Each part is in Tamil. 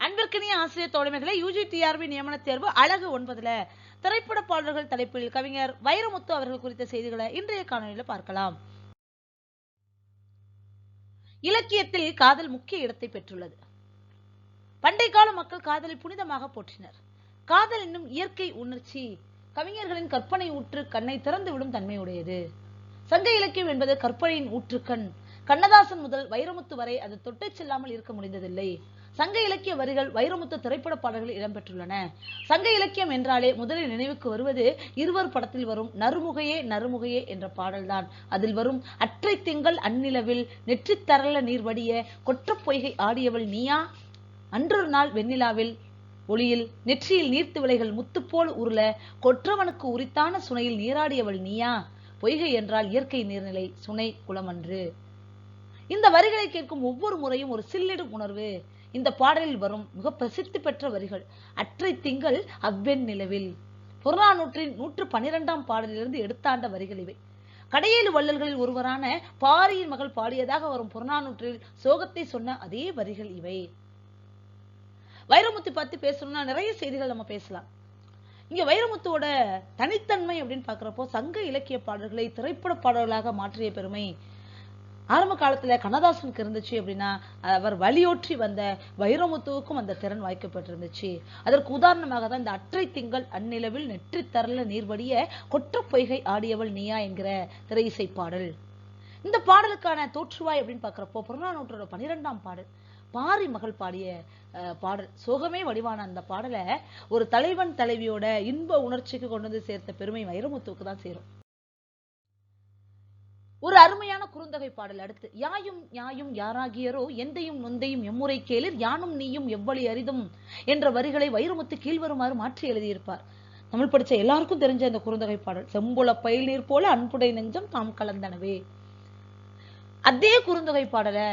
அன்பிற்கினிய ஆசிரியர் தோழமைகளை UGTRB நியமன தேர்வு அழகு 9ல திரைப்பட பாடல்கள் தலைப்பில் கவிஞர் வைரமுத்து அவர்கள் குறித்த செய்திகளை இன்றைய காணொலியில் பார்க்கலாம். இலக்கியத்தில் காதல் முக்கிய இடத்தை பெற்றுள்ளது. பண்டை கால மக்கள் காதலை புனிதமாக போற்றினர். காதல் என்னும் இயற்கை உணர்ச்சி கவிஞர்களின் கற்பனை ஊற்று கண்ணை திறந்து விடும் தன்மையுடையது. சங்க இலக்கியம் என்பது கற்பனையின் ஊற்றுக்கண். கண்ணதாசன் முதல் வைரமுத்து வரை அது தொட்டை செல்லாமல் இருக்க முடிந்ததில்லை. சங்க இலக்கிய வரிகள் வைரமுத்து திரைப்பட பாடல்களில் இடம்பெற்றுள்ளன. சங்க இலக்கியம் என்றாலே முதலில் நினைவுக்கு வருவது இருவர் படத்தில் வரும் நறுமுகையே நறுமுகையே என்ற பாடல்தான். அதில் வரும் அற்றை திங்கள் அந்நிலவில் நெற்றி தரல நீர் வடிய கொற்ற பொய்கை ஆடியவள் நீயா, அன்றொரு நாள் வெண்ணிலாவில் ஒளியில் நெற்றியில் நீர்த்து விலைகள் முத்துப்போல் உருள கொற்றவனுக்கு உரித்தான சுனையில் நீராடியவள் நீயா, பொய்கை என்றால் இயற்கை நீர்நிலை, சுனை குளமன்று. இந்த வரிகளை கேட்கும் ஒவ்வொரு முறையும் ஒரு சில்லிடும் உணர்வு. இந்த பாடலில் வரும் மிக பிரசித்தி பெற்ற வரிகள் அற்றை திங்கள் அவ்வெண் நிலவில் புறநானூற்றின் 112ஆம் பாடலிலிருந்து எடுத்தாண்ட வரிகள் இவை. கடையேழு வள்ளல்களில் ஒருவரான பாரியின் மகள் பாடியதாக வரும் புறநானூற்றில் சோகத்தை சொன்ன அதே வரிகள் இவை. வைரமுத்து பத்தி பேசணும்னா நிறைய செய்திகள் நம்ம பேசலாம். இங்க வைரமுத்துவோட தனித்தன்மை அப்படின்னு பாக்குறப்போ சங்க இலக்கிய பாடல்களை திரைப்பட பாடல்களாக மாற்றிய பெருமை ஆரம்ப காலத்துல கண்ணதாசனுக்கு இருந்துச்சு அப்படின்னா அவர் வலியோற்றி வந்த வைரமுத்துவுக்கும் அந்த திறன் வாய்க்கப்பட்டிருந்துச்சு. அதற்கு உதாரணமாக தான் இந்த அற்றை திங்கள் அந்நிலவில் நெற்றி தரல நீர்வடிய கொற்ற பொய்கை ஆடியவள் நீயா என்கிற திரை இசை பாடல். இந்த பாடலுக்கான தோற்றுவாய் அப்படின்னு பாக்குறப்போ புறநானூற்றோட 12ஆம் பாடல் பாரி மகள் பாடிய பாடல். சோகமே வடிவான அந்த பாடலை ஒரு தலைவன் தலைவியோட இன்ப உணர்ச்சிக்கு கொண்டு வந்து சேர்த்த பெருமை வைரமுத்துவுக்கு தான் சேரும். ஒரு அருமையான குறுந்தொகை பாடல். அடுத்து யாயும் யாயும் யாராகியரோ எந்தையும் நொந்தையும் எம்முறை கேளிர் யானும் நீயும் எவ்வளி அரிதும் என்ற வரிகளை வைரமுத்து கீழ்வருமாறு மாற்றி எழுதியிருப்பார். தமிழ் படிச்ச எல்லாருக்கும் தெரிஞ்ச இந்த குறுந்தொகை பாடல் செம்புல பயில் நீர் போல அன்புடை நெஞ்சம் தாம் கலந்தனவே. அதே குறுந்தொகை பாடலை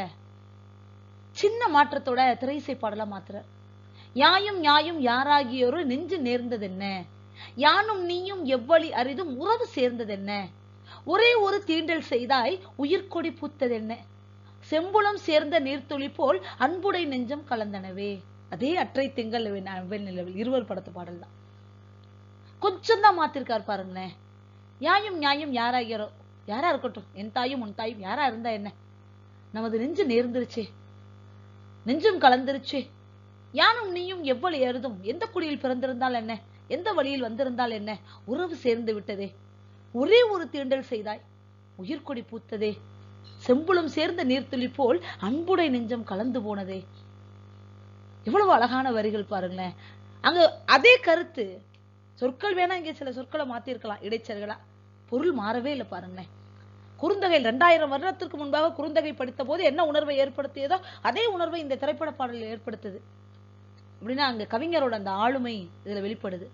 சின்ன மாற்றத்தோட திரையிசை பாடலா மாத்துறார். யாயும் யாயும் யாராகியோரு நெஞ்சு நேர்ந்தது என்ன, யானும் நீயும் எவ்வளி அரிதும் உறவு சேர்ந்தது என்ன, ஒரே ஒரு தீண்டல் செய்தாய் உயிர்கொடி பூத்தது என்ன, செம்புலம் சேர்ந்த நீர்த்துளி போல் அன்புடை நெஞ்சம் கலந்தனவே. அதே அற்றை திங்கள் வெண்ணிலவில் இருவர் படத்து பாடல் தான். கொஞ்சம் தான் மாத்திருக்காரு பாருங்களேன். யாயும் நியாயும் யாராகியரோ, யாரா இருக்கட்டும், என் தாயும் உன் தாயும் யாரா இருந்தா என்ன, நமது நெஞ்சு நேர்ந்துருச்சு, நெஞ்சும் கலந்துருச்சு, யானும் நீயும் எவ்வளவு ஏறுதும், எந்த குடியில் பிறந்திருந்தால் என்ன, எந்த வழியில் வந்திருந்தால் என்ன, உறவு சேர்ந்து விட்டதே, ஒரே ஒரு தீண்டல் செய்தாய் உயிர்கொடி பூத்ததே, செம்புலம் சேர்ந்த நீர்த்துளி போல் அன்புடை நெஞ்சம் கலந்து போனதே. எவ்வளவு அழகான வரிகள் பாருங்களேன். அங்க அதே கருத்து சொற்கள் வேணா இங்க சில சொற்களை மாத்திருக்கலாம் இடைச்சர்களா, பொருள் மாறவே இல்லை பாருங்களேன். குறுந்தொகை 2000 வருடத்திற்கு முன்பாக குறுந்தொகை படித்த போது என்ன உணர்வை ஏற்படுத்தியதோ அதே உணர்வை இந்த திரைப்பட பாடலில் ஏற்படுத்துது. அப்படின்னா அங்க கவிஞரோட அந்த ஆளுமை இதுல வெளிப்படுது.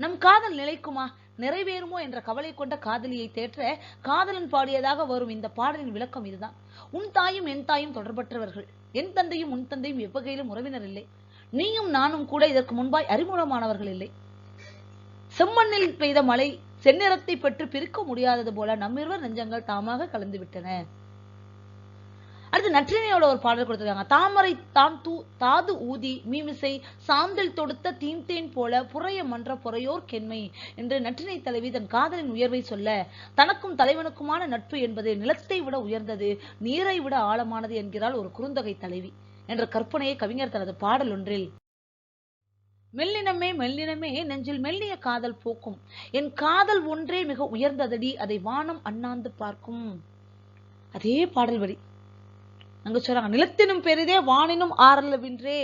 நம் காதல் நிலைக்குமா, நிறைவேறுமோ என்ற கவலை கொண்ட காதலியை தேற்ற காதலன் பாடியதாக வரும் இந்த பாடலின் விளக்கம் இதுதான். உன் தாயும் என் தாயும் தொடர்பற்றவர்கள், என் தந்தையும் உன் தந்தையும் எவ்வகையிலும் உறவினர் இல்லை, நீயும் நானும் கூட இதற்கு முன்பாய் அறிமுகமானவர்கள் இல்லை. செம்மண்ணில் பெய்த மழை செந்நிறத்தை பெற்று பிரிக்க முடியாதது போல நம்மிருவர் நெஞ்சங்கள் தாமாக கலந்து விட்டன. அடுத்து நற்றினையோட ஒரு பாடல் கொடுத்திருக்காங்க. தாமரை தான் தாது ஊதி மீமிசை சாந்தில் தொடுத்த தீம்தேன் போல புறைய மன்ற பொறையோர் கென்மை என்று நற்றினை தலைவி தன் காதலின் உயர்வை சொல்ல, தனக்கும் தலைவனுக்குமான நட்பு என்பது நிலத்தை விட உயர்ந்தது, நீரை விட ஆழமானது என்கிறாள் ஒரு குறுந்தொகை தலைவி என்ற கற்பனையை கவிஞர் தனது பாடல் ஒன்றில் மெல்லினமே மெல்லினமே நெஞ்சில் மெல்லிய காதல் போக்கும், என் காதல் ஒன்றே மிக உயர்ந்ததடி அதை வானம் அண்ணாந்து பார்க்கும். அதே பாடல் வரி அங்க சொல்றாங்க. நிலத்தினும் பெரிதே வானினும் ஆறலவின்றே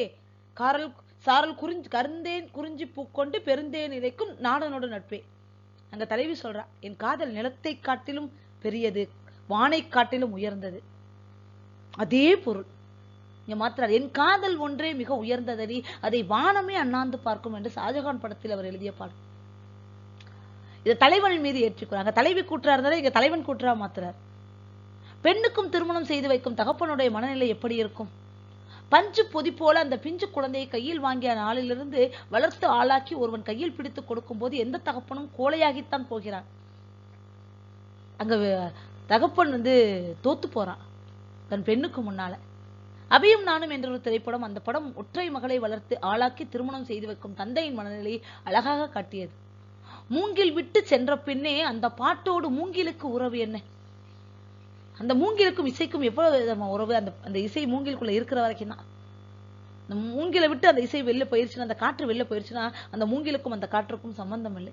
காரல் சாரல் கருந்தேன் குறிஞ்சி பூக்கொண்டு பெருந்தேன் இறைக்கும் நாடனோட நட்பே. அங்க தலைவி சொல்றா, என் காதல் நிலத்தை காட்டிலும் பெரியது, வானை காட்டிலும் உயர்ந்தது. அதே பொருள் இங்க மாத்திரார். என் காதல் ஒன்றே மிக உயர்ந்ததடி அதை வானமே அண்ணாந்து பார்க்கும் என்று ஷாஜகான் படத்தில் அவர் எழுதிய பாடல். இதை தலைவன் மீது ஏற்றிக்கிறாங்க. தலைவி கூற்றா இருந்தாலும் இங்க தலைவன் கூற்றா மாத்துறார். பெண்ணுக்கும் திருமணம் செய்து வைக்கும் தகப்பனுடைய மனநிலை எப்படி இருக்கும்? பஞ்சு பொதி போல அந்த பிஞ்சு குழந்தையை கையில் வாங்கிய நாளிலிருந்து வளர்த்து ஆளாக்கி ஒருவன் கையில் பிடித்து கொடுக்கும் போது எந்த தகப்பனும் கோழையாகித்தான் போகிறான். அங்க தகப்பன் தோத்து போறான் தன் பெண்ணுக்கு முன்னால. அபியும் நானும் என்ற ஒரு திரைப்படம். அந்த படம் ஒற்றை மகளை வளர்த்து ஆளாக்கி திருமணம் செய்து வைக்கும் தந்தையின் மனநிலையை அழகாக காட்டியது. மூங்கில் விட்டு சென்ற பின்னே அந்த பாட்டோடு மூங்கிலுக்கு உறவு என்ன? அந்த மூங்கிலுக்கும் இசைக்கும் எவ்வளவு விதமான உறவு? அந்த இசை மூங்கிலுக்குள்ள இருக்கிற வரைக்கும் தான். அந்த மூங்கிலை விட்டு அந்த இசை வெளில போயிருச்சுன்னா, அந்த காற்று வெளில போயிருச்சுன்னா, அந்த மூங்கிலுக்கும் அந்த காற்றுக்கும் சம்பந்தம் இல்லை.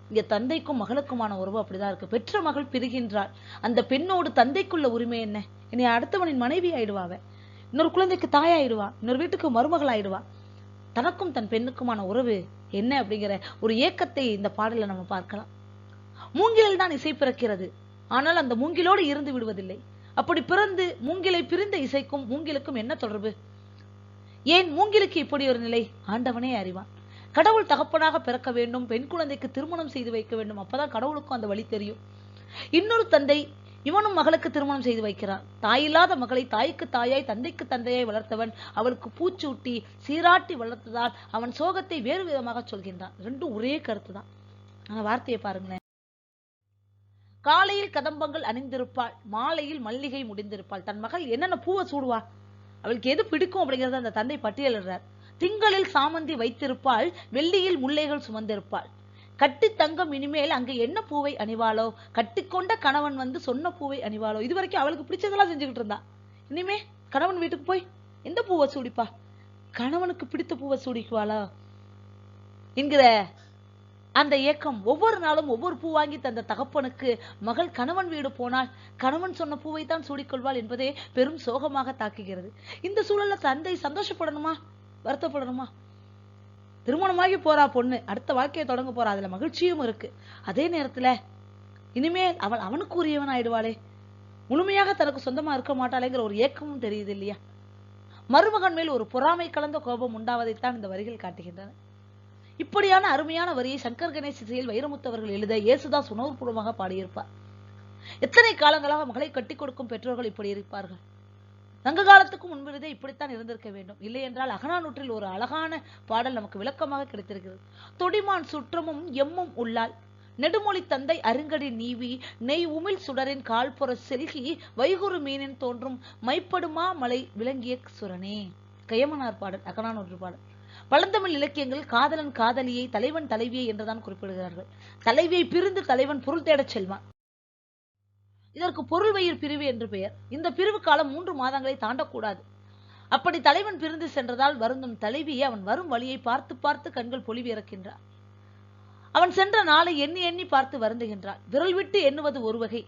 இங்க தந்தைக்கும் மகளுக்குமான உறவு அப்படிதான் இருக்கு. பெற்ற மகள் பிரிகின்றாள். அந்த பெண்ணோடு தந்தைக்குள்ள உரிமை என்ன? இனி அடுத்தவனின் மனைவி ஆயிடுவாவ, இன்னொரு குழந்தைக்கு தாயாயிடுவா, இன்னொரு வீட்டுக்கு மருமகள் ஆயிடுவா. தனக்கும் தன் பெண்ணுக்குமான உறவு என்ன அப்படிங்கிற ஒரு ஏக்கத்தை இந்த பாடல நம்ம பார்க்கலாம். மூங்கிலில் தான் இசை பிறக்கிறது, ஆனால் அந்த மூங்கிலோடு இருந்து விடுவதில்லை. அப்படி பிறந்து மூங்கிலை பிரிந்த இசைக்கும் மூங்கிலுக்கும் என்ன தொடர்பு? ஏன் மூங்கிலுக்கு இப்படி ஒரு நிலை? ஆண்டவனே அறிவான். கடவுள் தகப்பனாக பிறக்க வேண்டும், பெண் குழந்தைக்கு திருமணம் செய்து வைக்க வேண்டும், அப்பதான் கடவுளுக்கும் அந்த வழி தெரியும். இன்னொரு தந்தை இவனும் மகளுக்கு திருமணம் செய்து வைக்கிறான். தாயில்லாத மகளை தாய்க்கு தாயாய் தந்தைக்கு தந்தையாய் வளர்த்தவன் அவளுக்கு பூச்சூட்டி சீராட்டி வளர்த்ததால் அவன் சோகத்தை வேறு விதமாக சொல்கின்றான். ரெண்டும் ஒரே கருத்து தான். ஆனா வார்த்தையை பாருங்களேன். காலையில் கதம்பங்கள் அணிந்திருப்பாள், மாலையில் மல்லிகை முடிந்திருப்பாள். தன் மகள் என்னென்ன பூவை சூடுவா, அவளுக்கு எது பிடிக்கும் அப்படிங்கறத அந்த தந்தை பட்டியலிடுறார். திங்களில் சாமந்தி வைத்திருப்பாள், வெள்ளியில் முல்லைகள் சுமந்திருப்பாள். கட்டி தங்கம் இனிமேல் அங்க என்ன பூவை அணிவாளோ, கட்டிக்கொண்ட கணவன் வந்து சொன்ன பூவை அணிவாளோ. இது வரைக்கும் அவளுக்கு பிடிச்சதெல்லாம் செஞ்சுக்கிட்டு இருந்தா. இனிமே கணவன் வீட்டுக்கு போய் எந்த பூவை சூடிப்பா, கணவனுக்கு பிடித்த பூவை சூடிக்குவாளா என்கிற அந்த ஏக்கம். ஒவ்வொரு நாளும் ஒவ்வொரு பூ வாங்கி தந்த தகப்பனுக்கு மகள் கணவன் வீடு போனால் கணவன் சொன்ன பூவைத்தான் சூடிக்கொள்வாள் என்பதே பெரும் சோகமாக தாக்குகிறது. இந்த சூழல்ல தந்தை சந்தோஷப்படணுமா, வருத்தப்படணுமா? திருமணமாகி போறா பொண்ணு, அடுத்த வாழ்க்கையை தொடங்க போறா, அதுல மகிழ்ச்சியும் இருக்கு. அதே நேரத்துல இனிமேல் அவள் அவனுக்கு உரியவன் ஆயிடுவாளே, முழுமையாக தனக்கு சொந்தமா இருக்க மாட்டாளேங்கிற ஒரு ஏக்கமும் தெரியுது இல்லையா? மருமகன் மேல் ஒரு பொறாமை கலந்த கோபம் உண்டாவதைத்தான் இந்த வரிகள் காட்டுகின்றன. இப்படியான அருமையான வரியை சங்கர் கணேஷ் இசையில் வைரமுத்து அவர்கள் எழுத இயேசுதாஸ் உணர்வுபூர்வமாக பாடியிருப்பார். எத்தனை காலங்களாக மகளை கட்டி கொடுக்கும் பெற்றோர்கள் இப்படி இருப்பார்கள். சங்க காலத்துக்கு முன்பிருந்தே இப்படித்தான் இருந்திருக்க வேண்டும். இல்லை என்றால் அகநானூற்றில் ஒரு அழகான பாடல் நமக்கு விளக்கமாக கிடைத்திருக்கிறது. தொடிமான் சுற்றமும் எம்மும் உள்ளால், நெடுமொழி தந்தை அருங்கடி நீவி, நெய் உமிழ் சுடரின் கால்புற செல்கி, வைகுறு மீனின் தோன்றும் மைப்படுமா மலை விளங்கிய சுரனே. கயமனார் பாடல், அகநானூற்று பாடல். பழந்தமிழ் இலக்கியங்கள் காதலன் காதலியை, தலைவன் தலைவியை என்றுதான் குறிப்பிடுகிறார்கள். தலைவியை பிரிந்து தலைவன் பொருள் தேடச் செல்வான். இதற்கு பொருள் வயிர் பிரிவு என்று பெயர். இந்த பிரிவு காலம் 3 மாதங்களை தாண்டக்கூடாது. அப்படி தலைவன் பிரிந்து சென்றதால் வருந்தும் தலைவியை அவன் வரும் வழியை பார்த்து பார்த்து கண்கள் பொலிவு இறக்கின்றார். அவன் சென்ற நாளை எண்ணி எண்ணி பார்த்து வருந்துகின்றான். விரல் விட்டு எண்ணுவது ஒரு வகை,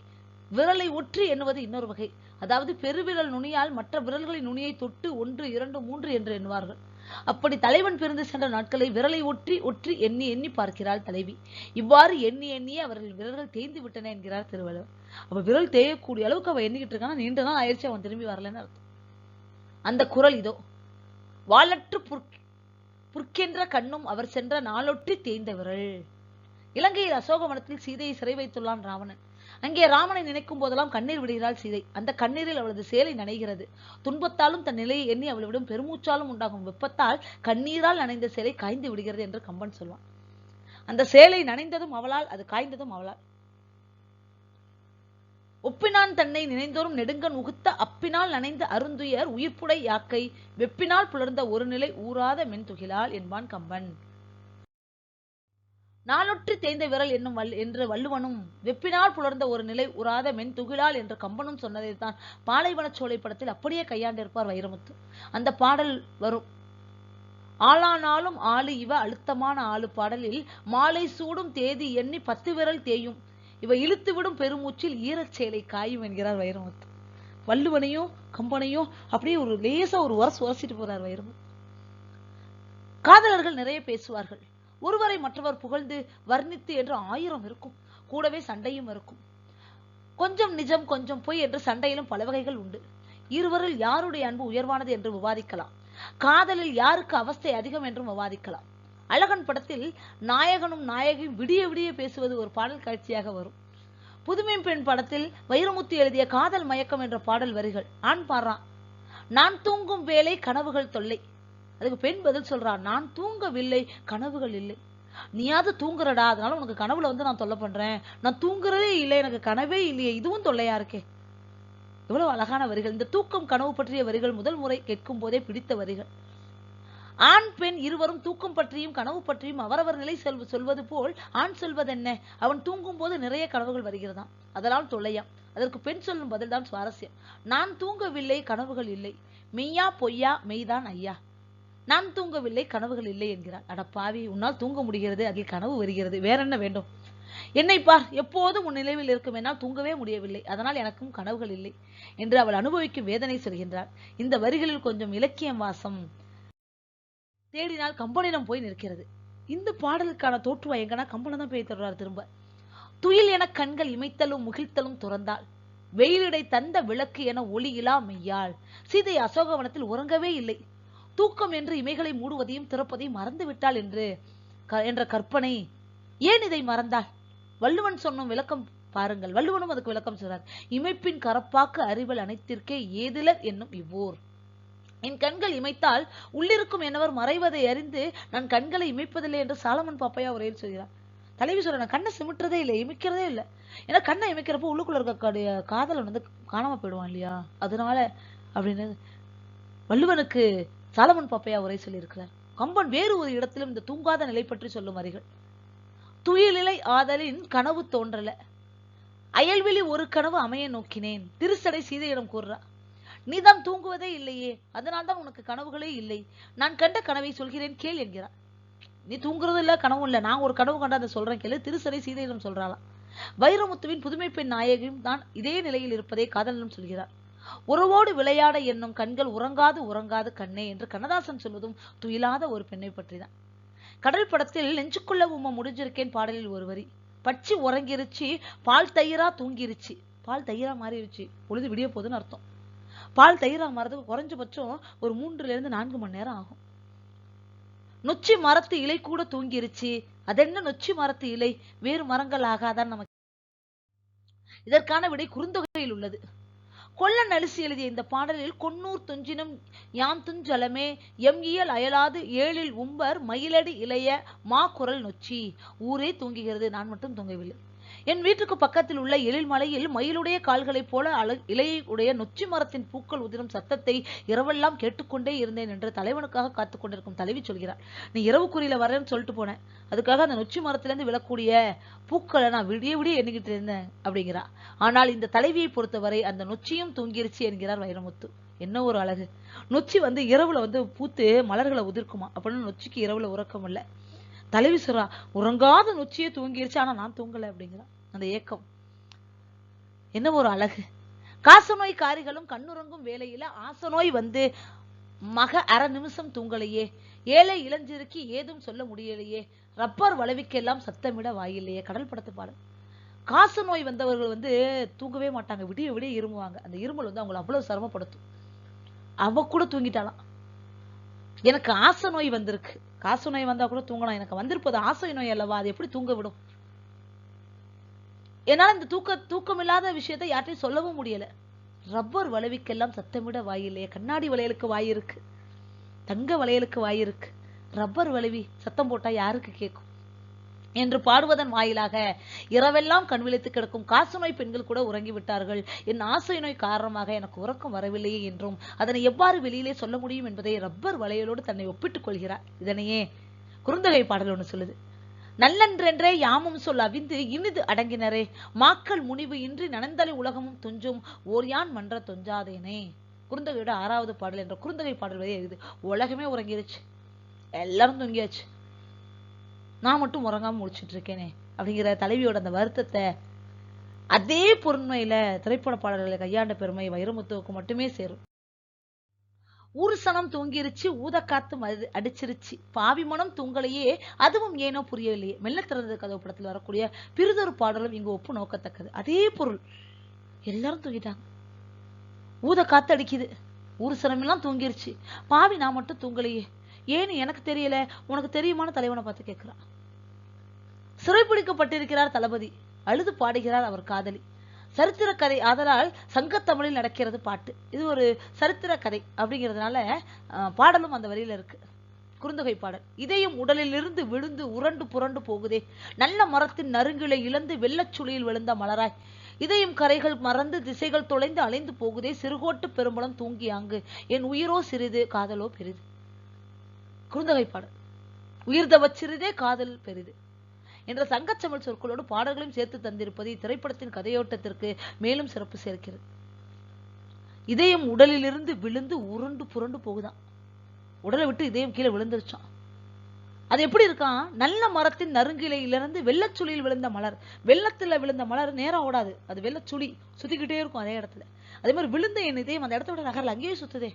விரலை ஒற்றி எண்ணுவது இன்னொரு வகை. அதாவது பெருவிரல் நுனியால் மற்ற விரல்களின் நுனியை தொட்டு 1, 2, 3 என்று எண்ணுவார்கள். அப்படி தலைவன் பிரிந்து சென்ற நாட்களை விரலை ஒற்றி ஒற்றி எண்ணி எண்ணி பார்க்கிறாள் தலைவி. இவ்வாறு எண்ணி எண்ணியே அவர்கள் விரல்கள் தேய்ந்து விட்டன என்கிறார் திருவள்ளுவர். அப்ப விரல் தேயக்கூடிய அளவுக்கு அவன் எண்ணிக்கிட்டு இருக்கானா, நீண்ட நாள் ஆயிடுச்சு அவன் திரும்பி வரலன்னு அர்த்தம். அந்த குரல் இதோ. வாளற்று புற்கென்ற கண்ணும் அவர் சென்ற நாளொற்றி தேய்ந்த விரல். இலங்கையில் அசோகவனத்தில் சீதையை சிறை வைத்துள்ளான் ராவணன். அங்கே ராமனை நினைக்கும் போதெல்லாம் கண்ணீர் விடுகிறாள் சீதை. அந்த கண்ணீரில் அவளது சேலை நனைகிறது. துன்பத்தாலும் தன் நிலையை எண்ணி அவளிடம் பெருமூச்சாலும் உண்டாகும் வெப்பத்தால் கண்ணீரால் நனைந்த சேலை காய்ந்து விடுகிறது என்று கம்பன் சொல்வான். அந்த சேலை நனைந்ததும் அவளால், அது காய்ந்ததும் அவளால். ஒப்பினான் தன்னை நினைந்தோறும் நெடுங்கன் உகுத்த அப்பினால் நனைந்த அருந்துயர் உயிர்ப்புடை யாக்கை, வெப்பினால் புலர்ந்த ஒரு நிலை ஊறாத மென்துகிலால் என்பான் கம்பன். நாளொற்றி தேய்ந்த விரல் என்னும் என்று வள்ளுவனும், வெப்பினால் புலர்ந்த ஒரு நிலை உறாத மென் துகிலால் என்று கம்பனும் சொன்னதைத்தான் பாலைவனச் சோலை படத்தில் அப்படியே கையாண்டிருப்பார் வைரமுத்து. அந்த பாடல் வரும். ஆளானாலும் ஆளு இவ அழுத்தமான ஆளு பாடலில், மாலை சூடும் தேதி எண்ணி 10 விரல் தேயும், இவ இழுத்து விடும் பெருமூச்சில் ஈரச் சேலை காயும் என்கிறார் வைரமுத்து. வள்ளுவனையும் கம்பனையும் அப்படியே ஒரு லேசா ஒரு உரசிட்டு போறார் வைரமுத்து. காதலர்கள் நிறைய பேசுவார்கள். ஒருவரை மற்றவர் புகழ்ந்து வர்ணித்து என்று 1000 இருக்கும். கூடவே சண்டையும் இருக்கும். கொஞ்சம் நிஜம் கொஞ்சம் பொய் என்று சண்டையிலும் பல வகைகள் உண்டு. இருவரில் யாருடைய அன்பு உயர்வானது என்று விவாதிக்கலாம். காதலில் யாருக்கு அவஸ்தை அதிகம் என்றும் விவாதிக்கலாம். அழகன் படத்தில் நாயகனும் நாயகியும் விடிய விடிய பேசுவது ஒரு பாடல் காட்சியாக வரும். புதுமை பெண் படத்தில் வைரமுத்து எழுதிய காதல் மயக்கம் என்ற பாடல் வரிகள். ஆண் பாடுறான், நான் தூங்கும் வேலை கனவுகள் தொல்லை. அதுக்கு பெண் பதில் சொல்றான், நான் தூங்கவில்லை, கனவுகள் இல்லை. நீயாவது தூங்குறடா, அதனால உனக்கு கனவுல வந்து நான் தொல்லை பண்றேன். நான் தூங்குறதே இல்லை, எனக்கு கனவே இல்லையே, இதுவும் தொல்லையா இருக்கே. எவ்வளவு அழகான வரிகள்! இந்த தூக்கம் கனவு பற்றிய வரிகள் முதல் முறை கேட்கும் போதே பிடித்த வரிகள். ஆண் பெண் இருவரும் தூக்கம் பற்றியும் கனவு பற்றியும் அவரவர் நிலை சொல்வது போல் ஆண் சொல்வதென்ன? அவன் தூங்கும் போது நிறைய கனவுகள் வருகிறதாம், அதெல்லாம் தொல்லையாம். அதற்கு பெண் சொல்லும் பதில் தான் சுவாரஸ்யம். நான் தூங்கவில்லை, கனவுகள் இல்லை. மெய்யா பொய்யா? மெய்தான் ஐயா. நான் தூங்கவில்லை, கனவுகள் இல்லை என்கிறார். அட பாவி, உன்னால் தூங்க முடிகிறது, அதில் கனவு வருகிறது, வேற என்ன வேண்டும்? என்னை பார், எப்போதும் உன் நினைவில் இருக்கும், என்னால் தூங்கவே முடியவில்லை, அதனால் எனக்கும் கனவுகள் இல்லை என்று அவள் அனுபவிக்கும் வேதனை சொல்கின்றார். இந்த வரிகளில் கொஞ்சம் இலக்கியம் வாசம் தேடினால் கம்பனிடம் போய் நிற்கிறது. இந்த பாடலுக்கான தோற்றுவா எங்கன்னா கம்பனம் தான் போய் தர்றார் திரும்ப. துயில் என கண்கள் இமைத்தலும் முகிழ்த்தலும் துறந்தாள், வெயிலிடை தந்த விளக்கு என ஒளி இலா மெய்யாள். சீதை அசோகவனத்தில் உறங்கவே இல்லை. தூக்கம் என்று இமைகளை மூடுவதையும் திறப்பதையும் மறந்து விட்டாள் என்ற கற்பனை. ஏன் இதை மறந்தாள்? வள்ளுவன் சொன்னும் விளக்கம் பாருங்கள். வள்ளுவனும் அதுக்கு விளக்கம் சொல்றார். இமைப்பின் கரப்பாக்கு அறிவல் அனைத்திற்கே ஏதிலர் என்னும் இவ்வோர். என் கண்கள் இமைத்தால் உள்ளிருக்கும் என்னவர் மறைவதை அறிந்து நான் கண்களை இமைப்பதில்லை என்று சாலமன் பாப்பையா உரையில் சொல்கிறார். தலைவி சொல்ற, நான் கண்ணை சிமிட்டுறதே இல்லை, இமைக்கிறதே இல்லை. ஏன்னா கண்ணை இமைக்கிறப்போ உள்ளுக்குள்ள இருக்க காதலன் வந்து காணாம போயிடுவான் இல்லையா, அதனால அப்படின்னு வள்ளுவனுக்கு சாலமன் பாப்பையா உரை சொல்லியிருக்கிறார். கம்பன் வேறு ஒரு இடத்திலும் இந்த தூங்காத நிலை பற்றி சொல்லும் வரிகள். துயிலிலை ஆதலின் கனவு தோன்றல, அயல்வெளி ஒரு கனவு அமைய நோக்கினேன். திருசடை சீதையிடம் கூறுறா, நீதான் தூங்குவதே இல்லையே, அதனால்தான் உனக்கு கனவுகளே இல்லை. நான் கண்ட கனவை சொல்கிறேன் கேள் என்கிறார். நீ தூங்குறது இல்ல, கனவும் இல்ல, நான் ஒரு கனவு கண்டா அதை சொல்றேன் கேளு. திருசடை சீதையிடம் சொல்றாளாம். வைரமுத்துவின் புதுமை பெண் நாயகியும் தான் இதே நிலையில் இருப்பதை காதலனும் சொல்கிறார். உறவோடு விளையாட என்னும் கண்கள் உறங்காது உறங்காது கண்ணே என்று கண்ணதாசன் சொல்வதும் துயிலாத ஒரு பெண்ணை பற்றிதான். கடல் படத்தில் நெஞ்சுக்குள்ள உம்மை முடிஞ்சிருக்கேன் பாடலில் ஒரு வரி. பச்சி உறங்கிருச்சு, பால் தயிரா தூங்கிருச்சு. பால் தயிரா மாறிடுச்சு, பொழுது விடிய போதுன்னு அர்த்தம். பால் தயிரா மாறதுக்கு குறைஞ்சபட்சம் ஒரு 3 to 4 மணி நேரம் ஆகும். நொச்சி மரத்து இலை கூட தூங்கிருச்சு. அதென்ன நொச்சி மரத்து இலை, வேறு மரங்கள் ஆகாதான் நமக்கு? இதற்கான விடை குறுந்தொகையில் உள்ளது. கொல்லன் அலிசி எழுதிய இந்த பாடலில் கொன்னூர் துஞ்சினும் யாம் துஞ்சலமே எம் இயல் அயலாது ஏழில் உம்பர் மயிலடி இளைய மா குரல் நொச்சி. ஊரே தூங்குகிறது, நான் மட்டும் தூங்கவில்லை. என் வீட்டுக்கு பக்கத்தில் உள்ள எழில் மலையில் மயிலுடைய கால்களைப் போல இலையை உடைய நொச்சி மரத்தின் பூக்கள் உதிரும் சத்தத்தை இரவெல்லாம் கேட்டுக்கொண்டே இருந்தேன் என்று தலைவனுக்காக காத்துக் கொண்டிருக்கும் தலைவி சொல்கிறார். நீ இரவு குறியில வரேன்னு சொல்லிட்டு போனேன், அதுக்காக அந்த நொச்சி மரத்திலிருந்து விழக்கூடிய பூக்களை நான் விடிய விடிய எண்ணிக்கிட்டு இருந்தேன் அப்படிங்கிறா. ஆனால் இந்த தலைவியை பொறுத்தவரை அந்த நொச்சியும் தூங்கிருச்சு என்கிறார் வைரமுத்து. என்ன ஒரு அழகு! நொச்சி வந்து இரவுல வந்து பூத்து மலர்களை உதிர்க்குமா, அப்படின்னு நொச்சிக்கு இரவுல உறக்கம் இல்லை. தலைவி சொல்றா, உறங்காத நொச்சியே தூங்கிருச்சு, ஆனா நான் தூங்கல அப்படிங்கிறா. அந்த ஏக்கம் என்ன ஒரு அழகு! காசநோய் காரிகளும் கண்ணுறங்கும் வேலையில ஆசநோய் வந்து மக அரை நிமிஷம் தூங்கலையே, ஏழை இளஞ்சிறுக்கி ஏதும் சொல்ல முடியலையே, ரப்பர் வளவிக்கெல்லாம் சத்தமிட வாயில்லையே. கடல் படத்து பாடல். காச நோய் வந்தவர்கள் வந்து தூங்கவே மாட்டாங்க, விடிய விடிய இருமுவாங்க. அந்த இருமல் வந்து அவங்களை அவ்வளவு சிரமப்படுத்தும். அவ கூட தூங்கிட்டாலாம். எனக்கு ஆசை நோய் வந்திருக்கு, காச நோய் வந்தா கூட தூங்கணும், எனக்கு வந்திருப்பது ஆசை நோய் அல்லவா, அது எப்படி தூங்க விடும்? என்னால இந்த தூக்கமில்லாத விஷயத்தை யார்ட்டையும் சொல்லவும் முடியல. ரப்பர் வளைவுக்கெல்லாம் சத்தமிட வாயில்லையே. கண்ணாடி வளையலுக்கு வாய் இருக்கு, தங்க வளையலுக்கு வாய் இருக்கு, ரப்பர் வளைவி சத்தம் போட்டா யாருக்கு கேட்கும் என்று பாடுவதன் வாயிலாக இரவெல்லாம் கண் விழித்து கிடக்கும் காசநோய் பெண்கள் கூட உறங்கி விட்டார்கள். என் ஆசை நோய் காரணமாக எனக்கு உறக்கம் வரவில்லையே என்றும் அதனை எவ்வாறு வெளியிலே சொல்ல முடியும் என்பதை ரப்பர் வளையலோடு தன்னை ஒப்பிட்டுக் கொள்கிறார். இதனையே குறுந்தொகை பாடல் ஒன்று சொல்லுது. நல்லன்றென்றே யாமும் சொல் அவிந்து இனிது அடங்கினரே, மாக்கள் முனிவு இன்றி நனந்தலை உலகமும் துஞ்சும் ஓர் யான் மன்ற தொஞ்சாதேனே. குறுந்தொகையோட 6வது பாடல் என்ற குறுந்தொகை பாடல் வரை இருக்குது. உலகமே உறங்கிருச்சு, எல்லாரும் தூங்கியாச்சு, நான் மட்டும் உறங்காம முடிச்சுட்டு இருக்கேனே அப்படிங்கிற தலைவியோட அந்த வருத்தத்தை அதே பொறுமையில திரைப்பட பாடல்களை கையாண்ட பெருமை வைரமுத்துவுக்கு மட்டுமே சேரும். ஊரு சனம் தூங்கிருச்சு, ஊதக்காத்து அடிச்சிருச்சு, பாவி மனம் தூங்கலையே, அதுவும் ஏனோ புரியவில்லையே. மெல்ல திறந்தது கதவு படத்தில் வரக்கூடிய பிறிதொரு பாடலும் இங்கு ஒப்பு நோக்கத்தக்கது. அதே பொருள். எல்லாரும் தூங்கிட்டாங்க, ஊத காத்து அடிக்குது, ஊரு சனம் எல்லாம் தூங்கிருச்சு, பாவி நான் மட்டும் தூங்கலையே, ஏன்னு எனக்கு தெரியல, உனக்கு தெரியுமான தலைவனை பார்த்து கேட்கிறான். சிறைப்பிடிக்கப்பட்டிருக்கிறார் தளபதி, அழுது பாடுகிறார் அவர் காதலி. சரித்திர கதை ஆதலால் சங்கத்தமிழில் நடக்கிறது பாட்டு. இது ஒரு சரித்திர கதை அப்படிங்கிறதுனால பாடலும் அந்த வரியில இருக்கு. குறுந்தொகை பாடல். இதயம் உடலில் இருந்து விழுந்து உரண்டு புரண்டு போகுதே, நல்ல மரத்தின் நறுங்கிலை இழந்து வெள்ளச்சுளியில் விழுந்த மலராய், இதையும் கரைகள் மறந்து திசைகள் தொலைந்து அலைந்து போகுதே சிறுகோட்டு பெரும்பலம் தூங்கி அங்கு என் உயிரோ சிறிது காதலோ பெரிது. குறுந்தொகை பாடல். உயிர்தவ சிறிதே காதல் பெரிது என்ற சங்கச்சமிழ் சொற்களோடு பாடல்களையும் சேர்த்து தந்திருப்பது இத்திரைப்படத்தின் கதையோட்டத்திற்கு மேலும் சிறப்பு சேர்க்கிறது. இதயம் உடலிலிருந்து விழுந்து உருண்டு புரண்டு போகுதான். உடலை விட்டு இதயம் கீழே விழுந்துருச்சான். அது எப்படி இருக்கான்? நல்ல மரத்தின் நறுங்கிலையிலிருந்து வெள்ளச்சுளியில் விழுந்த மலர். வெள்ளத்துல விழுந்த மலர் நேரம் ஓடாது, அது வெள்ளச்சுளி சுத்திக்கிட்டே இருக்கும் அதே இடத்துல. அதே மாதிரி விழுந்த என் இதயம் அந்த இடத்த விட நகரில் அங்கேயே சுத்துதே.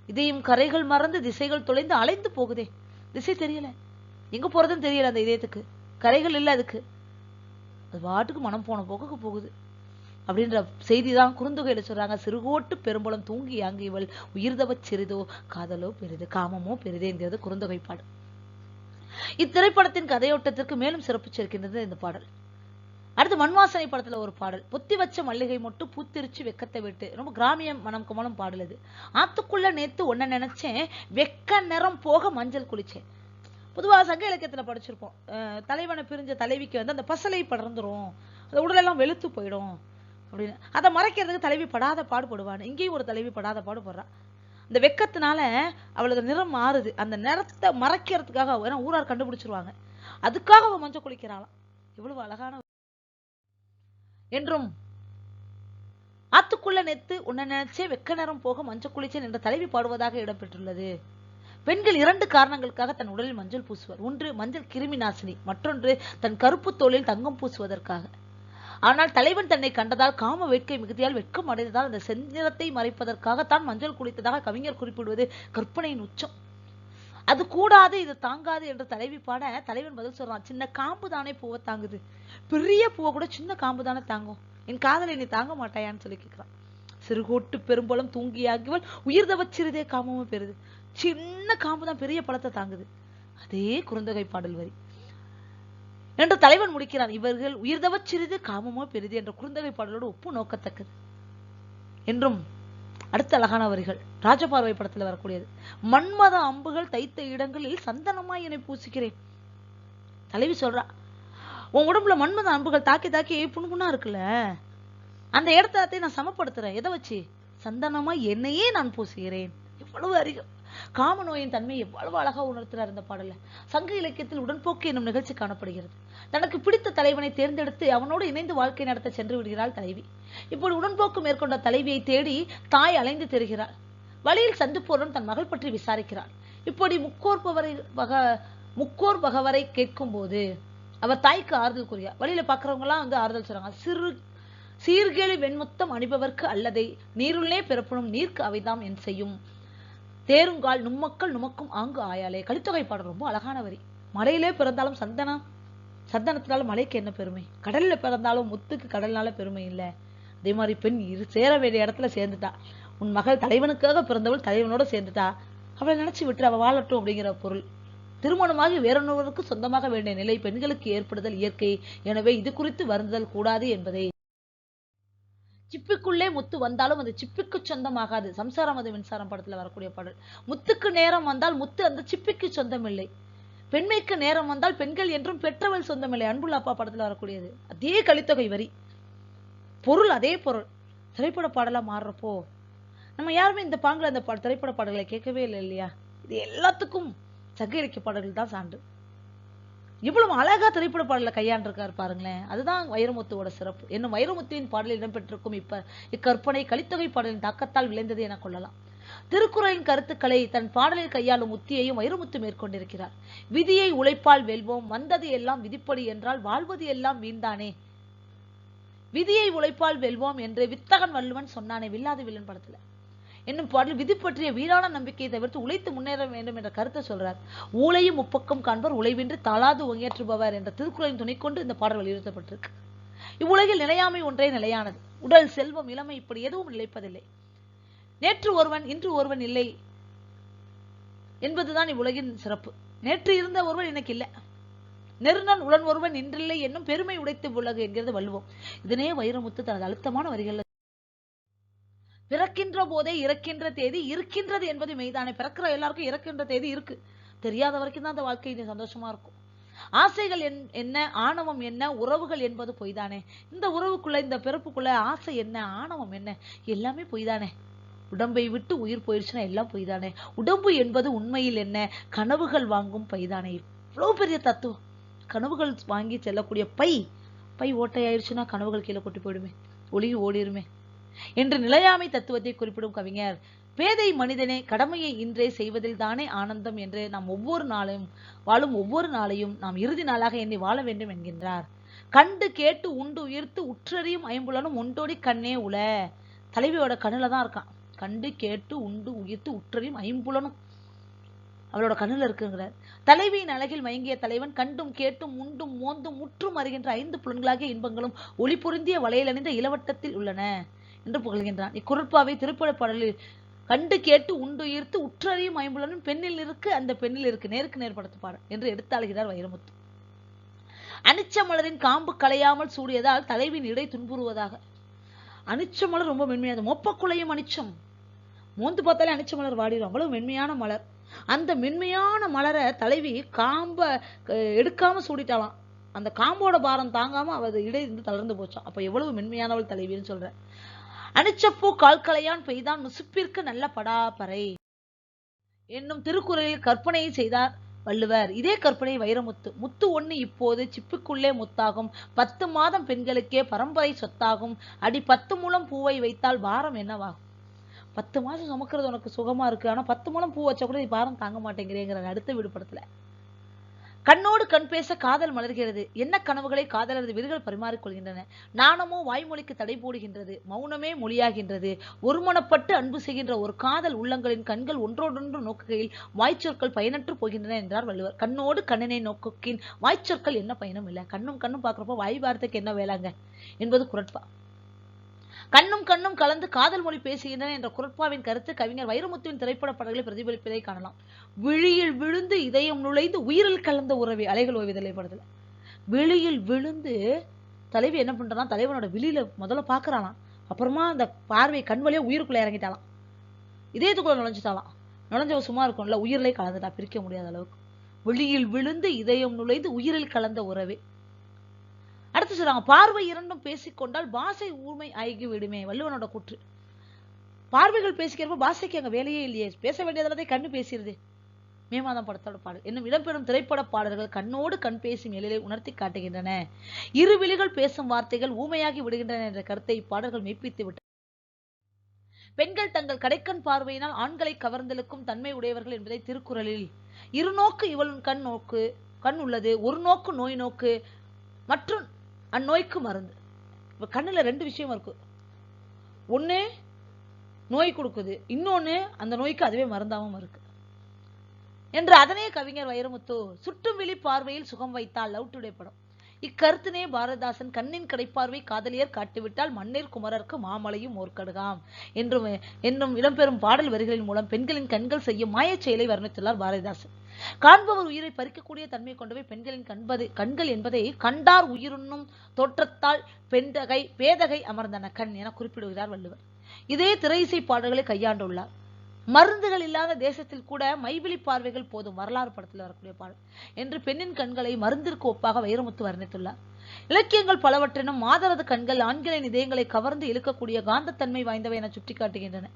இதயம் கரைகள் மறந்து திசைகள் தொலைந்து அலைந்து போகுதே. திசை தெரியல, எங்க போறதுன்னு தெரியல. அந்த இதயத்துக்கு கரைகள் இல்லை, அதுக்கு அது பாட்டுக்கு மனம் போன போக்குக்கு போகுது அப்படின்ற செய்தி தான் குறுந்தொகையில சொல்றாங்க. சிறுகோட்டு பெரும்பலம் தூங்கி அங்கு இவள் உயிர்தவ சிறிதோ காதலோ பெரிது காமமோ பெரிது என்கிறது குறுந்தொகை பாடல். இத்திரைப்படத்தின் கதையோட்டத்திற்கு மேலும் சிறப்பு சேர்க்கின்றது இந்த பாடல். அடுத்து மண்வாசனை படத்துல ஒரு பாடல். பொத்தி வச்ச மல்லிகை மட்டும் பூத்திருச்சு வெக்கத்தை விட்டு. ரொம்ப கிராமியம் மனம் கமலம் பாடல் இது. ஆத்துக்குள்ள நேத்து ஒன்ன நினைச்சேன் வெக்க நிறம் போக மஞ்சள் குளிச்சேன். பொதுவாக சங்க இலக்கியத்துல படிச்சிருப்போம், தலைவனை பிரிஞ்ச தலைவிக்கு வந்து அந்த பசலை படர்ந்துரும், அந்த உடலெல்லாம் வெளுத்து போயிடும் அப்படின்னு. அதை மறைக்கிறதுக்கு தலைவி படாத பாடுபடுவான்னு. இங்கேயும் ஒரு தலைவி படாத பாடுபடுறா. இந்த வெக்கத்தினால அவளுக்கு நிறம் மாறுது. அந்த நிறத்தை மறைக்கிறதுக்காக, ஏன்னா ஊரார் கண்டுபிடிச்சிருவாங்க, அதுக்காக அவன் மஞ்சள் குளிக்கிறாளாம். எவ்வளவு அழகான என்றும் ஆத்துக்குள்ள நெத்து உன்னை நினைச்சே வெக்க நிறம் போக மஞ்சள் குளிச்சேன் என்ற தலைவி பாடுவதாக இடம்பெற்றுள்ளது. பெண்கள் 2 காரணங்களுக்காக தன் உடலில் மஞ்சள் பூசுவர். ஒன்று மஞ்சள் கிருமி நாசினி, மற்றொன்று தன் கருப்பு தோலில் தங்கம் பூசுவதற்காக. ஆனால் தலைவன் தன்னை கண்டதால் காம வேட்கை மிகுதியால் வெட்கம் அடைந்ததால் அந்த செந்நிறத்தை மறைப்பதற்காக தான் மஞ்சள் குளித்ததாக கவிஞர் குறிப்பிடுவது கற்பனையின் உச்சம். அது கூடாது, இது தாங்காது என்று தலைவி பாட தலைவன் பதில் சொல்றான், சின்ன காம்பு தானே பூவை தாங்குது, பெரிய பூவை கூட சின்ன காம்பு தானே தாங்கும், என் காதலை நீ தாங்க மாட்டாயான்னு சொல்லி கேட்கிறான். சிறுகோட்டு பெரும்பலம் தூங்கியாகிவள் உயிர்தவ சிறிதே காமமும் பெறுது. சின்ன காம்பு தான் பெரிய பழத்தை தாங்குது. அதே குறுந்தொகை பாடல் வரி என்று தலைவன் முடிக்கிறான். இவர்கள் உயிர்தவ சிறிது காமமோ பெரிது என்ற குறுந்தொகை பாடலோடு ஒப்பு நோக்கத்தக்கது என்றும். அடுத்த அழகான வரிகள் ராஜபார்வை படத்துல வரக்கூடியது. மன்மத அம்புகள் தைத்த இடங்களில் சந்தனமாய் என்னை பூசிக்கிறேன். தலைவி சொல்றா, உன் உடம்புல மன்மத அம்புகள் தாக்கி தாக்கி புண்புண்ணா இருக்குல்ல, அந்த இடத்தை நான் சமப்படுத்துறேன். எதை வச்சு? சந்தனமாய் என்னையே நான் பூசுகிறேன். எவ்வளவு அறிவு! காம நோயின் தன்மை எவ்வளவு அழகா உணர்த்துறார் இந்த பாடல. சங்க இலக்கியத்தில் உடன்போக்கு என்னும் நிகழ்ச்சி காணப்படுகிறது. தனக்கு பிடித்த தலைவனை தேர்ந்தெடுத்து அவனோடு இணைந்து வாழ்க்கை நடத்த சென்று விடுகிறாள் தலைவி. இப்போது உடன்போக்கு மேற்கொண்ட தலைவியை தேடி தாய் அலைந்து திரிகிறாள். வழியில் சந்திப்போருடன் தன் மகள் பற்றி விசாரிக்கிறாள். இப்படி முக்கோர் பகவரை கேட்கும் போது அவர் தாய்க்கு ஆறுதல் கூறியார். வழியில பாக்குறவங்க எல்லாம் வந்து ஆறுதல் சொல்றாங்க. சீர்கேளி வெண்முத்தம் அணிபவர்க்கு அல்லதை நீருள்ளே பிறப்பணும் நீர்க்கு அவைதாம் என் செய்யும் தேருங்கால் நும்மக்கள் நுமக்கும் ஆங்கு ஆயாலே. கலித்தொகை பாடல் ரொம்ப அழகான வரி. மலையிலே பிறந்தாலும் சந்தனத்தினால மலைக்கு என்ன பெருமை, கடல்ல பிறந்தாலும் முத்துக்கு கடல்னால பெருமை இல்லை. அதே மாதிரி பெண் சேர வேண்டிய இடத்துல சேர்ந்துட்டா. உன் மகள் தலைவனுக்காக பிறந்தவள் தலைவனோட சேர்ந்துட்டா, அவளை நினைச்சு விட்டு அவள் வாழட்டும் அப்படிங்கிற பொருள். திருமணமாகி வேறொருவருக்கு சொந்தமாக வேண்டிய நிலை பெண்களுக்கு ஏற்படுதல் இயற்கை. எனவே இது குறித்து வருந்துதல் கூடாது என்பதை. சிப்பிக்குள்ளே முத்து வந்தாலும் அது சிப்பிக்கு சொந்தமாகாது. சம்சாரம் அது மின்சாரம் படத்துல வரக்கூடிய பாடல். முத்துக்கு நேரம் வந்தால் முத்து அந்த சிப்பிக்கு சொந்தம் இல்லை. பெண்மைக்கு நேரம் வந்தால் பெண்கள் என்றும் பெற்றவள் சொந்தம் இல்லை. அன்புள்ள அப்பா படத்துல வரக்கூடியது. அதே கலித்தொகை வரி, பொருள் அதே பொருள். திரைப்பட பாடலா மாறுறப்போ நம்ம யாருமே இந்த பாங்குல அந்த திரைப்பட பாடல்களை கேட்கவே இல்லை இல்லையா? இது எல்லாத்துக்கும் சங்க இலக்கிய பாடல்கள் தான் சான்று. இவ்வளவு அழகா திரைப்பட பாடல கையாண்டிருக்காரு பாருங்களேன். அதுதான் வைரமுத்துவோட சிறப்பு. என்னும் வைரமுத்துவின் பாடலில் இடம்பெற்றிருக்கும் இக்கற்பனை கலித்தொகை பாடலின் தாக்கத்தால் விளைந்தது என கொள்ளலாம். திருக்குறளின் கருத்துக்களை தன் பாடலில் கையாளும் உத்தியையும் வைரமுத்து மேற்கொண்டிருக்கிறார். விதியை உழைப்பால் வெல்வோம், வந்தது எல்லாம் விதிப்படி என்றால் வாழ்வது எல்லாம் வீண்தானே. விதியை உழைப்பால் வெல்வோம் என்று வித்தகன் வள்ளுவன் சொன்னானே வில்லாது வில்லன் படத்துல. என்னும் பாடல் விதி பற்றிய வீரான நம்பிக்கையை தவிர்த்து உழைத்து முன்னேற வேண்டும் என்ற கருத்தை சொல்றார். ஊழையும் முப்பக்கம் காண்பர் உழைவின்றி தாளாது ஒங்கேற்றுபவர் என்ற திருக்குறளின் துணை கொண்டு இந்த பாடல் வலியுறுத்தப்பட்டிருக்கு. இவ்வுலகில் நிலையாமை ஒன்றே நிலையானது. உடல், செல்வம், இளமை இப்படி எதுவும் நிலைப்பதில்லை. நேற்று ஒருவன் இன்று ஒருவன் இல்லை என்பதுதான் இவ்வுலகின் சிறப்பு. நேற்று இருந்த ஒருவன் எனக்கு இல்லை, நெருநன் உடன் ஒருவன் இன்றில்லை என்னும் பெருமை உடைத்து உலகு என்கிறது வள்ளுவம். இதனே வைரமுத்து தனது அழுத்தமான வரிகள். பிறக்கின்ற போதே இறக்கின்ற தேதி இருக்கின்றது என்பது மெய்தானே. பிறக்கிற எல்லாருக்கும் இறக்கின்ற தேதி இருக்கு. தெரியாத வரைக்கும் தான் அந்த வாழ்க்கை சந்தோஷமா இருக்கும். ஆசைகள் என்ன, ஆணவம் என்ன, உறவுகள் என்பது பொய்தானே. இந்த உறவுக்குள்ள, இந்த பிறப்புக்குள்ள ஆசை என்ன, ஆணவம் என்ன, எல்லாமே பொய்தானே. உடம்பை விட்டு உயிர் போயிடுச்சுன்னா எல்லாம் பொய்தானே. உடம்பு என்பது உண்மையில் என்ன, கனவுகள் வாங்கும் பைதானே. இவ்வளவு பெரிய தத்துவம். கனவுகள் வாங்கி செல்லக்கூடிய பை ஓட்டையாயிருச்சுன்னா கனவுகள் கீழே கொட்டி போயிடுமே, ஒளிவு ஓடிருமே என்று நிலையாமை தத்துவத்தை குறிப்பிடும் கவிஞர், பேதை மனிதனே கடமையை இன்றே செய்வதில் தானே ஆனந்தம் என்று நாம் வாழும் ஒவ்வொரு நாளையும் நாம் இறுதி நாளாக எண்ணி வாழ வேண்டும் என்கின்றார். கண்டு கேட்டு உண்டு உயிர்த்து உற்றறியும் ஐம்புலனும் ஒன்றோடி கண்ணே உல. தலைவியோட கண்ணுல தான் இருக்கான். கண்டு கேட்டு உண்டு உயிர்த்து உற்றறியும் ஐம்புலனும் அவளோட கண்ணுல இருக்குங்கிறார். தலைவியின் அழகில் மயங்கிய தலைவன் கண்டும் கேட்டும் உண்டும் மோந்தும் முற்றும் அறிகின்ற 5 புலன்களாகிய இன்பங்களும் ஒளி பொருந்திய வளையல் அணிந்த இளவட்டத்தில் உள்ளன என்று புகழ்கின்றான். இக்குறட்பாவை திருப்புகழ் பாடலில் கண்டு கேட்டு உண்டு ஈர்த்து உற்றறியும் ஐம்புலனும் பெண்ணில் இருக்கு, அந்த பெண்ணில் இருக்கு, நேருக்கு நேர்படுத்து பாடல் என்று எடுத்தாளுகிறார் வைரமுத்து. அனிச்ச மலரின் காம்பு களையாமல் சூடியதால் தலைவின் இடை துன்புறுவதாக. அனிச்ச மலர் ரொம்ப மென்மையானது. மொப்பக்குளையும் அனிச்சம், மோந்து பார்த்தாலே அனிச்ச மலர் வாடிடும், அவ்வளவு மென்மையான மலர். அந்த மென்மையான மலரை தலைவி காம்ப எடுக்காம சூடிட்டாலாம். அந்த காம்போட பாரம் தாங்காம அவ இடை இருந்து தளர்ந்து போச்சான். அப்ப எவ்வளவு மென்மையானவள் தலைவின்னு சொல்ற. அனிச்சப்பூ கால்களையான் பெய்தான் முசுப்பிற்கு நல்ல படாப்பறை என்னும் திருக்குறளில் கற்பனையை செய்தார் வள்ளுவர். இதே கற்பனை வைரமுத்து. முத்து ஒண்ணு இப்போது சிப்புக்குள்ளே முத்தாகும், 10 மாதம் பெண்களுக்கே பரம்பரை சொத்தாகும், அடி 10 முழம் பூவை வைத்தால் பாரம் என்னவாகும். 10 மாசம் சுமக்கிறது உனக்கு சுகமா இருக்கு, ஆனா 10 முழம் பூ வச்சா கூட நீ பாரம் தாங்க மாட்டேங்கிறேங்கிற அடுத்த விடுபடத்துல. கண்ணோடு கண் பேச காதல் மலர்கிறது. என்ன கனவுகளை காதலரது விதிகள் பரிமாறிக்கொள்கின்றன. நாணமோ வாய்மொழிக்கு தடை போடுகின்றது, மௌனமே மொழியாகின்றது. ஒருமனப்பட்டு அன்பு செய்கின்ற ஒரு காதல் உள்ளங்களின் கண்கள் ஒன்றோடொன்று நோக்குகையில் வாய்ச்சொற்கள் பயனற்று போகின்றன என்றார் வள்ளுவர். கண்ணோடு கண்ணினை நோக்குக்கின் வாய்ச்சொற்கள் என்ன பயனும் இல்லை. கண்ணும் பார்க்கிறப்ப வாய் வார்த்தைக்கு என்ன வேளாங்க என்பது குறட்பா. கண்ணும் கலந்து காதல் மொழி பேசுகின்றன என்ற குறட்பாவின் கருத்து கவிஞர் வைரமுத்துவின் திரைப்பட படங்களை பிரதிபலிப்பதை காணலாம். விழியில் விழுந்து இதயம் நுழைந்து உயிரில் கலந்த உறவை அலைகள் ஓய்வுதலை படத்துல. விழியில் விழுந்து தலைவி என்ன பண்றான், தலைவனோட விழியில முதல்ல பாக்குறாளாம், அப்புறமா அந்த பார்வை கண் வழியா உயிருக்குள்ள இறங்கிட்டாலாம், இதயத்துக்குள்ள நுழைஞ்சிட்டாலாம். நுழைஞ்சவ சும்மா இருக்கும்ல, உயிரிலே கலந்துட்டா, பிரிக்க முடியாத அளவுக்கு. விழியில் விழுந்து இதயம் நுழைந்து உயிரில் கலந்த உறவே. அடுத்து சொல்றாங்க, பார்வை இரண்டும் பேசிக்கொண்டால் பாசை ஊமை ஆகி விடுமே. வள்ளுவனோட கூற்று. பார்வைகள் பேசிக்கிறப்ப பாசைக்கு அங்க வேலையே இல்லையே, பேச வேண்டியதை கண்ணு பேசிடுது. மே மாதம் படத்தோட பாடல் என்னும் இடம்பெறும் திரைப்பட பாடல்கள் கண்ணோடு கண் பேசும் எழிலை உணர்த்தி காட்டுகின்றன. இரு விழிகள் பேசும் வார்த்தைகள் ஊமையாகி விடுகின்றன என்ற கருத்தை இப்பாடல்கள் மெய்ப்பித்து விட்டன. பெண்கள் தங்கள் கடைக்கண் பார்வையினால் ஆண்களை கவர்ந்தெழுக்கும் தன்மை உடையவர்கள் என்பதை திருக்குறளில், இருநோக்கு இவள் கண் உள்ளது, ஒரு நோக்கு நோய் நோக்கு மற்றும் அந்நோய்க்கு மருந்து. இப்ப கண்ணுல 2 விஷயம் இருக்கு. ஒண்ணு நோய் கொடுக்குது, இன்னொன்னு அந்த நோய்க்கு அதுவே மருந்தாவும் இருக்கு என்று அதனே கவிஞர் வைரமுத்து சுட்டும் விழி பார்வையில் சுகம் வைத்தால் லவ் டுடே படம். இக்கருத்தினே பாரதிதாசன் கண்ணின் கடைப்பார்வை காதலியர் காட்டிவிட்டால் மண்ணில் குமரருக்கு மாமலையும் ஓர்க்கடுகாம் என்றும் இடம்பெறும் பாடல் வரிகளின் மூலம் பெண்களின் கண்கள் செய்யும் மாயச் செயலை வர்ணித்துள்ளார் பாரதிதாசன். காண்பவர் உயிரை பறிக்கக்கூடிய தன்மை கொண்டவை பெண்களின் கண்கள் என்பதை கண்டார் உயிருண்ணும் தோற்றத்தால் பேதகை அமர்ந்தன கண் என குறிப்பிடுகிறார் வள்ளுவர். இதே திரையிசை பாடல்களை கையாண்டுள்ளார். மருந்துகள் இல்லாத தேசத்தில் கூட மைவிழி பார்வைகள் போதும், வரலாறு படத்தில் வரக்கூடிய பாடல் என்று பெண்ணின் கண்களை மருந்திற்கு ஒப்பாக வைரமுத்து வர்ணித்துள்ளார். இலக்கியங்கள் பலவற்றினும் மாதரது கண்கள் ஆண்களின் இதயங்களை கவர்ந்து இழுக்கக்கூடிய காந்தத்தன்மை வாய்ந்தவை என சுட்டிக்காட்டுகின்றன.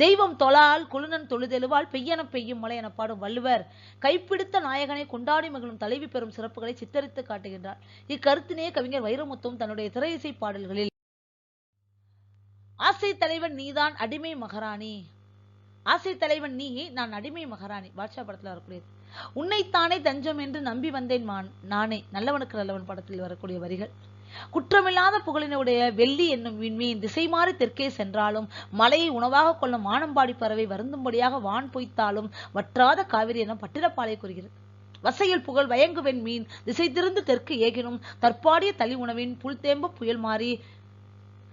தெய்வம் தொழால் குழுனன் தொழுதெழுவால் பெய்யன பெய்யும் மழை என பாடும் வள்ளுவர் கைப்பிடித்த நாயகனை கொண்டாடி மகளும் தலைவி பெறும் சிறப்புகளை சித்தரித்து காட்டுகின்றார். இக்கருத்தினே கவிஞர் வைரமுத்தும் தன்னுடைய திரையிசை பாடல்களில், ஆசை தலைவன் நீதான் அடிமை மகாராணி, ஆசை தலைவன் நீ நான் அடிமை மகாராணி பாட்ஷா படத்துல வரக்கூடியது. உன்னைத்தானே தஞ்சம் என்று நம்பி வந்தேன் நானே நல்லவனுக்கு நல்லவன் படத்தில் வரக்கூடிய வரிகள். குற்றமில்லாத புகழினுடைய வெள்ளி என்னும் விண்மீன் திசை மாறி தெற்கே சென்றாலும் மலையை உணவாக கொள்ளும் வானம்பாடி பறவை வருந்தும்படியாக வான் பொய்த்தாலும் வற்றாத காவிரி என பட்டிரப்பாலை கூறுகிறது. வசையில் புகழ் வயங்குவெண் மீன் திசை திருந்து தெற்கு ஏகினும் தற்பாடிய தளி உணவின் புல் தேம்ப புயல் மாறி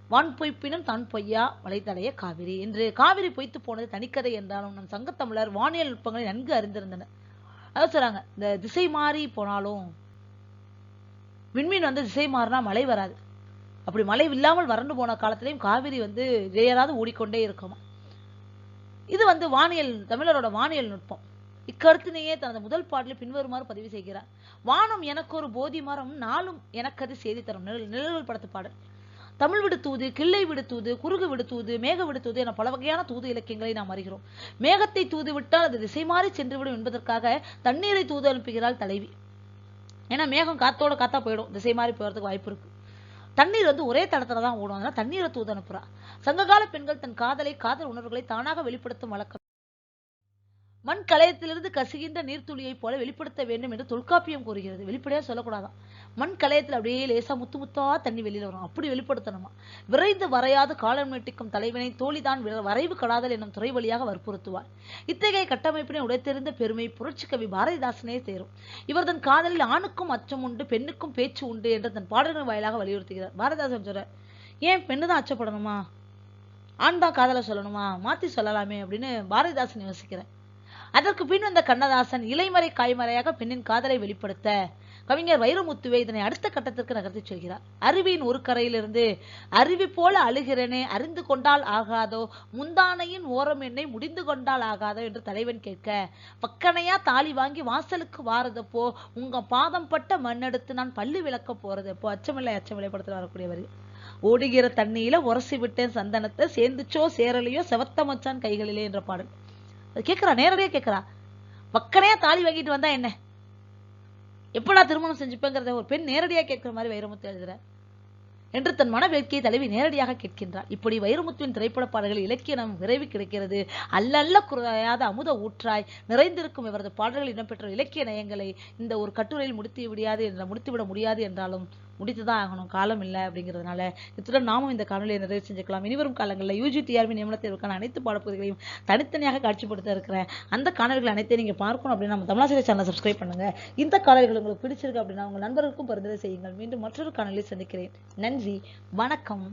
வான் பொய்ப்பினும் தான் பொய்யா வளைத்தடைய காவிரி என்று. காவிரி பொய்த்து போனது தனிக்கதை என்றாலும் நம் சங்கத்தமிழர் வானியல் நுட்பங்களை நன்கு அறிந்திருந்தனர். அதாவது சொல்றாங்க, இந்த திசை மாறி போனாலும் விண்மீன் திசை மாறினா மழை வராது, அப்படி மழை இல்லாமல் வறண்டு போன காலத்திலையும் காவிரி இடையராது ஓடிக்கொண்டே இருக்குமா. இது வானியல், தமிழரோட வானியல் நுட்பம். இக்கருத்தினையே தனது முதல் பாடலில் பின்வருமாறு பதிவு செய்கிறார். வானம் எனக்கு ஒரு போதி மரம், நாளும் எனக்கது செய்தி தரும். நிழல்கள் படத்து பாடல். தமிழ் விடு தூது, கிள்ளை விடு தூது, குறுகு விடு தூது, மேக விடு தூது என பல வகையான தூது இலக்கியங்களை நாம் அறிகிறோம். மேகத்தை தூது விட்டால் அது திசை மாறி சென்றுவிடும் என்பதற்காக தண்ணீரை தூது அனுப்புகிறாள் தலைவி. ஏன்னா மேகம் காத்தோட காத்தா போயிடும், திசை மாறி போறதுக்கு வாய்ப்பு இருக்கு. தண்ணீர் ஒரே தளத்துல தான் ஓடும், அதனால தண்ணீரை தூது அனுப்புறா. சங்ககால பெண்கள் தன் காதல் உணர்வுகளை தானாக வெளிப்படுத்தும் வழக்கம். மண் கலயத்திலிருந்து கசுகின்ற நீர்த்துளியை போல வெளிப்படுத்த வேண்டும் என்று தொல்காப்பியம் கூறுகிறது. வெளிப்படையா சொல்லக்கூடாதான். மண் கலயத்தில் அப்படியே லேசா முத்து முத்தா தண்ணி வெளியில வரும், அப்படி வெளிப்படுத்தணுமா. விரைந்து வரையாது காலம் நீட்டிக்கும் தலைவனை தோழிதான் வரைவு கடாதல் என்னும் துறை வழியாக வற்புறுத்துவார். இத்தகைய கட்டமைப்பினை உடைத்தெறிந்த பெருமை புரட்சி கவி பாரதிதாசனே சேரும். இவர் தன் காதலில் ஆணுக்கும் அச்சம் உண்டு, பெண்ணுக்கும் பேச்சு உண்டு என்று தன் பாடல்கள் வாயிலாக வலியுறுத்துகிறார். பாரதிதாசன் சொல்ற, ஏன் பெண்ணுதான் அச்சப்படணுமா, ஆண் தான் காதலை சொல்லணுமா, மாத்தி சொல்லலாமே அப்படின்னு பாரதிதாசன் யோசிக்கிறேன். அதற்கு பின் வந்த கண்ணதாசன் இலைமறை காய்மறையாக பெண்ணின் காதலை வெளிப்படுத்த கவிஞர் வைரமுத்துவே இதனை அடுத்த கட்டத்திற்கு நகர்த்தி சொல்கிறார். அருவியின் ஒரு கரையிலிருந்து அருவி போல அழுகிறனே, அறிந்து கொண்டால் ஆகாதோ, முந்தானையின் ஓரம் என்னை முடிந்து கொண்டால் ஆகாதோ என்று தலைவன் கேட்க, பக்கனையா தாலி வாங்கி வாசலுக்கு வாரதப்போ, உங்க பாதம் பட்ட மண்ணெடுத்து நான் பள்ளி விளக்க போறதப்போ. அச்சமில்லை படத்தில் வரக்கூடிய வரி. ஓடுகிற தண்ணியில உரசி விட்டேன் சந்தனத்தை, சேர்ந்துச்சோ சேரலையோ செவத்த மச்சான் கைகளிலே என்ற பாடல். கேட்கிறா, நேரடியா கேட்கிறா, பக்கனையா தாலி வாங்கிட்டு வந்தா என்ன, எப்படா திருமணம் செஞ்சுப்பேங்கிறத ஒரு பெண் நேரடியா கேட்கிற மாதிரி வைரமுத்து எழுதுற என்று தன் மன வேட்கையை தலைவி நேரடியாக கேட்கின்றார். இப்படி வைரமுத்துவின் திரைப்பட பாடல்கள் இலக்கிய நம் விரைவி கிடைக்கிறது. அல்லல்ல குறையாத அமுத ஊற்றாய் நிறைந்திருக்கும் இவரது பாடல்கள் இடம்பெற்ற இலக்கிய நயங்களை இந்த ஒரு கட்டுரையில் முடித்துவிட முடியாது என்றாலும் முடித்துதான் ஆகணும், காலம் இல்லை அப்படிங்கிறதுனால இத்துடன் நாமும் இந்த காணொலியை நிறைவு செஞ்சுக்கலாம். இனிவரும் காலங்களில் UGTRB நியமன தேர்வுக்கான அனைத்து பாடப்பகுதிகளையும் தனித்தனியாக காட்சிப்படுத்த இருக்கிறேன். அந்த காணொலிகள் அனைத்தையும் நீங்க பார்க்கணும் அப்படின்னா நம்ம தமிழாசிரியர் சேனலை சப்ஸ்கிரைப் பண்ணுங்க. இந்த காணொலிகள் உங்களுக்கு பிடிச்சிருக்கு அப்படின்னா உங்க நண்பர்களுக்கும் பரிந்துரை செய்யுங்கள். மீண்டும் மற்றொரு காணொலியை சந்திக்கிறேன். நன்றி, வணக்கம்.